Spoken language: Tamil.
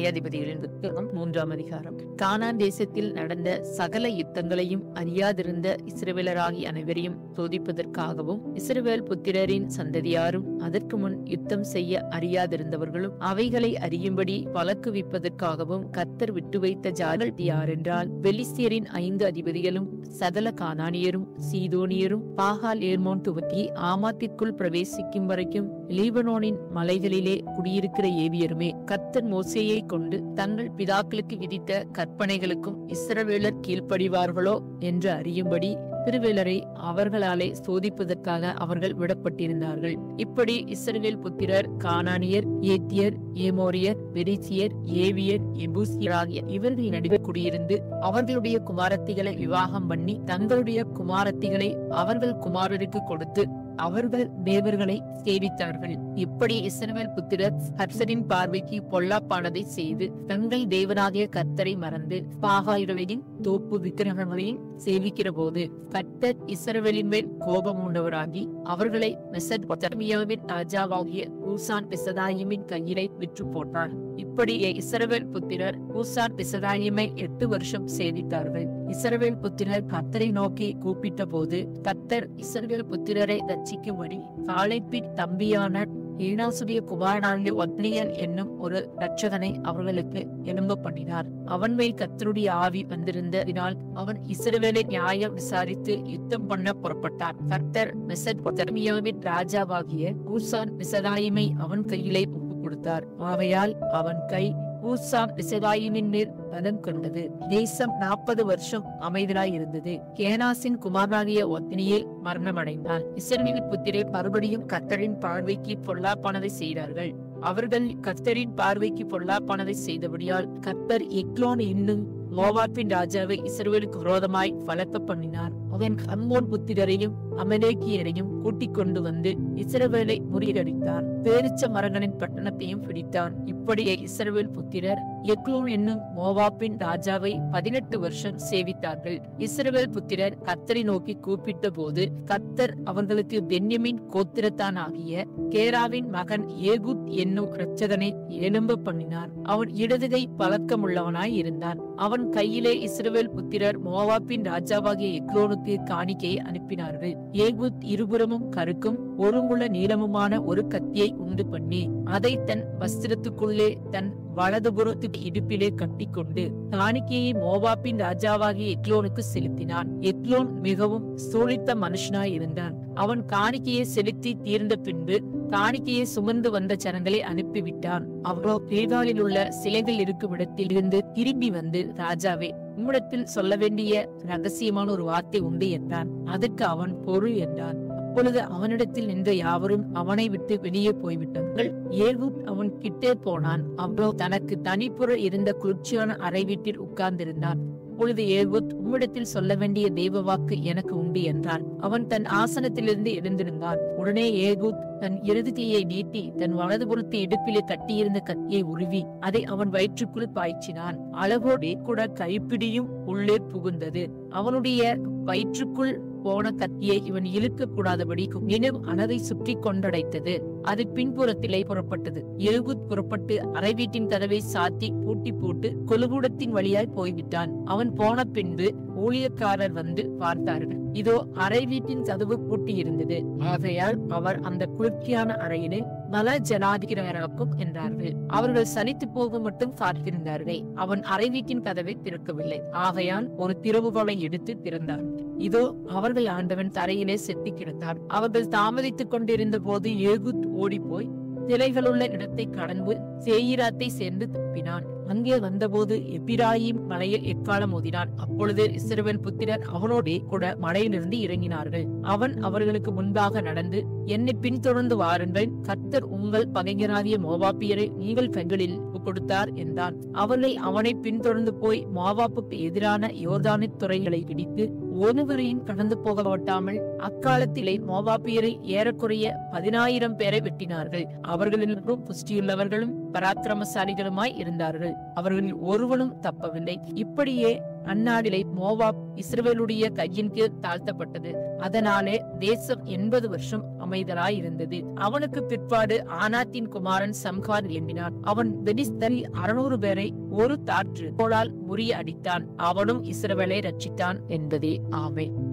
நியாயாதிபதிகளின் புத்தகம் 3ஆம் அதிகாரம். கானான் தேசத்தில் நடந்த சகல யுத்தங்களையும் அறியாதிருந்த இஸ்ரவேலராகிய அனைவரையும் சோதிப்பதற்காகவும் இஸ்ரவேல் புத்திரரின் சந்ததியாரும் அதற்கு முன் யுத்தம் செய்ய அறியாதிருந்தவர்களும் அவைகளை அறியும்படி பழக்குவிப்பதற்காகவும் கர்த்தர் விட்டு வைத்த ஜாதிகள் யாரென்றால், பெலிஸ்தியரின் 5 அதிபதிகளும் சகல கானானியரும் சீதோனியரும் பாகால் ஏர்மோன் துவக்கி ஆமாத்திற்குள் பிரவேசிக்கும் வரைக்கும் லீபனோனின் மலைகளிலே குடியிருக்கிற ஏவியருமே. கர்த்தர் மோசேயை கொண்டு தங்கள் பிதாக்களுக்கு விதித்த கற்பனைகளுக்கும் இஸ்ரவேலர் கீழ்ப்படிவார்களோ என்று அறியும்படி இஸ்ரவேலரை அவர்களாலே சோதிப்பதற்காக அவர்கள் விடப்பட்டிருந்தார்கள். இப்படி இஸ்ரவேல் புத்திரர் கானானியர், ஏத்தியர், ஏமோரியர், பெரிசியர், ஏவியர், எபூசியர் ஆகிய இவர்களின் நடுவே குடியிருந்து அவர்களுடைய குமாரத்திகளை விவாகம் பண்ணி தங்களுடைய குமாரத்திகளை அவர்கள் குமாரருக்கு கொடுத்து அவர்கள் தேவர்களை சேவித்தார்கள். இப்படி இஸ்ரவேல் புத்திரர் கர்த்தரின் பார்வைக்கு பொல்லாப்பானதை செய்து தங்கள் தேவனாகிய கர்த்தரை மறந்து பாகாயுடையின் தோப்பு விக்கிரகங்களையும் சேவிக்கிற போது கர்த்தர் இஸ்ரவேலின் மேல் கோபம் உண்டவராகி அவர்களை மெசொப்பொத்தாமியாவின் ராஜாவாகிய கூசான் பிசதாயிமின் கையிலே விற்று போட்டார். இப்படி இஸ்ரவேல் புத்திரர் கூசான் பிசதாயிமை 8 வருஷம் சேவித்தார்கள். இஸ்ரவேல் புத்திரர் கர்த்தரை நோக்கி கூப்பிட்ட போது கர்த்தர் இஸ்ரவேல் புத்திரரை ரட்சிக்கும்படி காலேப்பின் தம்பியான ஏனாசுடைய குமாரனாகிய ஒத்னியேல் என்னும் ஒரு இரட்சகனை அவர்களுக்கு எழும்ப பண்ணினார். அவன் மேல் கர்த்தருடைய ஆவி வந்திருந்ததினால் அவன் இஸ்ரவேலை நியாயம் விசாரித்து யுத்தம் பண்ண புறப்பட்டார். கர்த்தர் மெசொப்பொத்தாமியாவின் ராஜாவாகிய கூசான் பிசதாயிமை அவன் கையிலே ஒப்புக் கொடுத்தார். ஆகையால் அவன் கை கூசான் பிசதாயிமின் மேல் பலம் கொண்டது. தேசம் 40 வருஷம் அமைதலாய் இருந்தது. கேனாசின் குமாரனாகிய ஒத்னியேல் மரணமடைந்தான். இஸ்ரவேல் புத்திரர் மறுபடியும் கர்த்தரின் பார்வைக்கு பொல்லாப்பானதை செய்தார்கள். அவர்கள் கர்த்தரின் பார்வைக்கு பொல்லாப்பானதை செய்தபடியால் கர்த்தர் எக்லோன் என்னும் மோவாபின் ராஜாவை இஸ்ரவேலுக்கு விரோதமாய் பலக்க பண்ணினார். அவன் அம்மோன் புத்திரரையும் அமலேக்கியரையும் கூட்டிக் கொண்டு வந்து இஸ்ரவேலை முறியடித்தான். பேரிச்ச மரங்களின் பட்டணத்தையும் பிடித்தான். இப்படியே இஸ்ரவேல் புத்திரர் எக்லோன் என்னும் மோவாபின் ராஜாவை 18 வருஷம் சேவித்தார்கள். இஸ்ரவேல் புத்திரர் கர்த்தரை நோக்கி கூப்பிட்ட போது கர்த்தர் அவர்களுக்கு பென்யமீன் கோத்திரத்தான் ஆகிய கேராவின் மகன் ஏகூத் என்னும் இரட்சகனை எழும்ப பண்ணினார். அவன் இடதுகை பழக்கமுள்ளவனாய் இருந்தான். அவன் கையிலே இஸ்ரவேல் புத்திரர் மோவாபின் ராஜாவாகிய எக்லோனுக்கு காணிக்கையை அனுப்பினார்கள். ஏகூத் இருபுறமும் கருக்கும் ஒரு முழ நீளமுமான ஒரு கத்தியை உண்டு பண்ணி அதை தன் வஸ்திரத்துக்குள்ளே தன் வலதுபுறத்துக்கு இடுப்பிலே கட்டிக்கொண்டு காணிக்கையை மோவாபின் ராஜாவாகிய எக்லோனுக்கு செலுத்தினான். எக்லோன் மிகவும் சோழித்த மனுஷனாய் இருந்தான். அவன் காணிக்கையை செலுத்தி தீர்ந்த பின்பு காணிக்கையை சுமந்து வந்த ஜனங்களை அனுப்பிவிட்டான். அவரோ கில்காலில் உள்ள சிலைகள் இருக்கும் இடத்தில் இருந்து திரும்பி வந்து, ராஜாவே, உம்மிடத்தில் சொல்ல வேண்டிய ரகசியமான ஒரு வார்த்தை உண்டு என்றான். அதற்கு அவன் பொறு என்றான். அப்பொழுது அவனிடத்தில் நின்ற யாவரும் அவனை விட்டு வெளியே போய்விட்டார்கள். ஏகூத் அவன் கிட்டே போனான். அவரோ தனக்கு தனிப்புற இருந்த குளிர்ச்சியான அறை வீட்டில் உட்கார்ந்திருந்தான். அப்பொழுது ஏகூத், உம்மிடத்தில் சொல்ல வேண்டிய தெய்வ வாக்கு எனக்கு உண்டு என்றான். அவன் தன் ஆசனத்திலிருந்து எழுந்திருந்தான். உடனே ஏகூத் தன் இடது கையை நீட்டி தன் வலதுபுறத்து இடுப்பிலே கட்டியிருந்த கத்தியை உருவி அதை அவன் வயிற்றுக்குள் பாய்ச்சினான். அளவோடு கூட கைப்பிடியும் உள்ளே புகுந்தது. அவனுடைய வயிற்றுக்குள் போன கத்தியை இவன் இழுக்க கூடாதபடி இன்னும் அனதை சுற்றி கொண்டடைத்தது. அது பின்புறத்திலே புறப்பட்டது. ஏகூத் புறப்பட்டு அறை வீட்டின் கதவை சாத்தி பூட்டி போட்டு கொலுகூடத்தின் வழியாய் போய்விட்டான். அவன் போன பின்பு ஊழியக்காரர் வந்து பார்த்தார்கள். இதோ அறை வீட்டின் கதவு பூட்டி இருந்தது. ஆகையால் அவர் அந்த குளிர்ச்சியான அறையிலே நல ஜனாதிபதிக்கும் என்றார்கள். அவர்கள் சலித்து போக மட்டும் காத்திருந்தார்கள். அவன் அறை வீட்டின் கதவை திறக்கவில்லை. ஆகையால் ஒரு திறவுகோலை எடுத்து திறந்தார். இதோ அவர்கள் ஆண்டவன் தரையிலே செத்து கிடந்தார். அவர்கள் தாமதித்துக் கொண்டிருந்த போது ஏகூத் ஓடி போய் சிலைகளுள்ள இடத்தை கடந்து சேயிராத்தை சேர்ந்து தப்பினான். அங்கே வந்தபோது எப்பிராயிம் மலையில் எக்காலம் ஓதினான். அப்பொழுது இஸ்ரவேல் புத்திரர் அவனோடே கூட மலையிலிருந்து இறங்கினார்கள். அவன் அவர்களுக்கு முன்பாக நடந்து, என்னை பின்தொடர்ந்து வாருங்கள், கர்த்தர் உங்கள் பகைஞராகிய மோவாபியரை நீங்கள் கைகளில் கொடுத்தார் என்றான். அவனை பின்தொடர்ந்து போய் மோவாப்புக்கு எதிரான யோர்தானின் துறைகளை பிடித்து ஒருவரையும் கடந்து போக ஒட்டாமல் அக்காலத்திலே மோவாபியரை ஏறக்குறைய 10,000 பேரை வெட்டினார்கள். அவர்களிலும் புஷ்டியுள்ளவர்களும் பராக்கிரமசாலிகளுமாய் இருந்தார்கள். அவர்களில் ஒருவனும் தப்பவில்லை. இப்படியே அந்நாளிலே மோவாப் இஸ்ரவேலுடைய கையின் கீழ் தாழ்த்தப்பட்டது. அதனாலே தேசம் 80 வருஷம் அமைதலாய் இருந்தது. அவனுக்கு பிற்பாடு ஆனாத்தின் குமாரன் சம்கார் எழும்பினான். அவன் பெலிஸ்தரில் 600 பேரை ஒரு தாற்று கோலால் முறிய அடித்தான். அவனும் இஸ்ரவேலை ரட்சித்தான் என்பதே. ஆமென்.